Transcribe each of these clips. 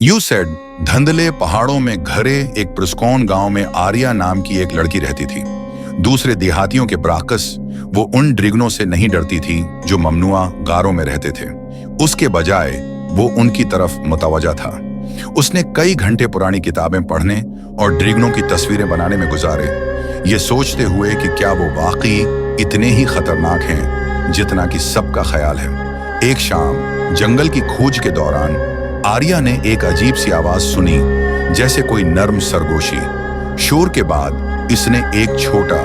You said, धुंधले पहाड़ों में घरे एक पुरस्कौन गांव में आर्या नाम की एक लड़की रहती थी। दूसरे देहातियों के बराकस वो उन ड्रिगनों से नहीं डरती थी जो ममनुआ गारों में रहते थे। उसके बजाय वो उनकी तरफ मुतवज्जा था। उसने कई घंटे पुरानी किताबें पढ़ने और ड्रिगनों की तस्वीरें बनाने में गुजारे, ये सोचते हुए कि क्या वो वाकई इतने ही खतरनाक हैं जितना कि सबका ख्याल है। एक शाम जंगल की खोज के दौरान आर्या ने एक अजीब सी आवाज सुनी, जैसे कोई नर्म सरगोशी। शोर के बाद इसने एक छोटा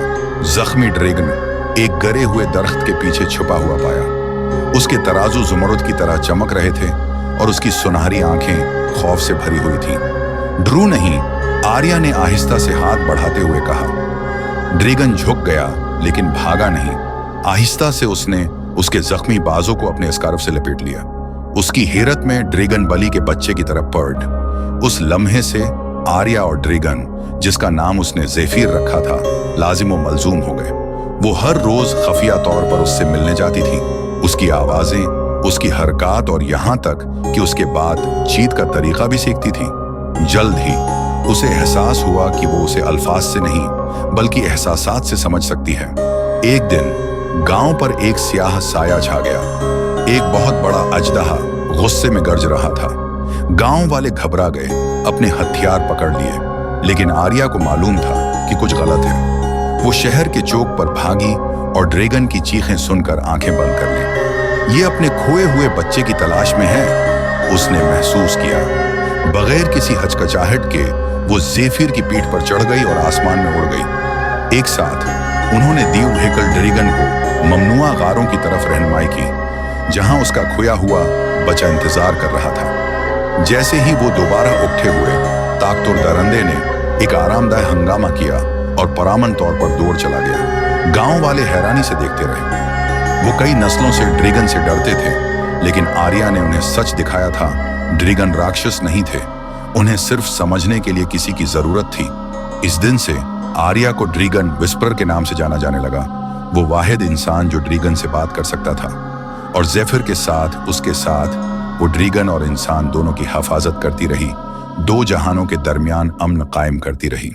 जख्मी ड्रैगन एक गरे हुए दरख्त के पीछे छुपा हुआ पाया। उसके तराजू जुमरुद की तरह चमक रहे थे और उसकी सुनहरी आंखें खौफ से भरी हुई थीं। ड्रू नहीं, आर्या ने आहिस्ता से हाथ बढ़ाते हुए कहा। ड्रैगन झुक गया लेकिन भागा नहीं। आहिस्ता से उसने उसके जख्मी बाजों को अपने स्कार्फ से लपेट लिया। उसकी हैरत में ड्रैगन बलि के बच्चे की तरफ पलट। उस लम्हे से आर्या और ड्रैगन, जिसका नाम उसने ज़ेफिर रखा था, लाजिम व मलजूम हो गए। वो हर रोज खुफिया तौर पर उससे मिलने जाती थी। उसकी आवाजें, उसकी हरकत और यहाँ तक कि उसके बातचीत का तरीका भी सीखती थी। जल्द ही उसे एहसास हुआ कि वो उसे अल्फाज से नहीं बल्कि एहसासात से समझ सकती है। एक दिन गांव पर एक स्याह साया छा गया। एक बहुत बड़ा अजदहा गुस्से में गरज रहा था। गांव वाले घबरा गए, अपने हथियार पकड़ लिए, लेकिन आर्या को मालूम था कि कुछ गलत है। वो शहर के चौक पर भागी और ड्रैगन की चीखें सुनकर आंखें बंद कर ली। ये अपने खोए हुए बच्चे की तलाश में है, उसने महसूस किया। बगैर किसी हचकचाहट के वो ज़ेफिर की पीठ पर चढ़ गई और आसमान में उड़ गई। एक साथ उन्होंने दीव हेकल ड्रैगन को ममनुआ गारों की तरफ रहनुमाई की, जहां उसका खोया हुआ बच्चा इंतजार कर रहा था। जैसे ही वो दोबारा उठे हुए, ताकतवर दरिंदे ने एक आरामदायक हंगामा किया और पुरअमन तौर पर दौड़ चला गया। गांव वाले हैरानी से देखते रहे। वो कई नस्लों से ड्रैगन से डरते थे, लेकिन आर्या ने उन्हें सच दिखाया था। ड्रैगन राक्षस नहीं थे, उन्हें सिर्फ समझने के लिए किसी की जरूरत थी। इस दिन से आर्या को ड्रैगन विस्परर के नाम से जाना जाने लगा। वो वाहिद इंसान जो ड्रैगन से बात कर सकता था, और ज़ेफिर के साथ, उसके साथ वो ड्रैगन और इंसान दोनों की हिफाजत करती रही, दो जहानों के दरमियान अमन कायम करती रही।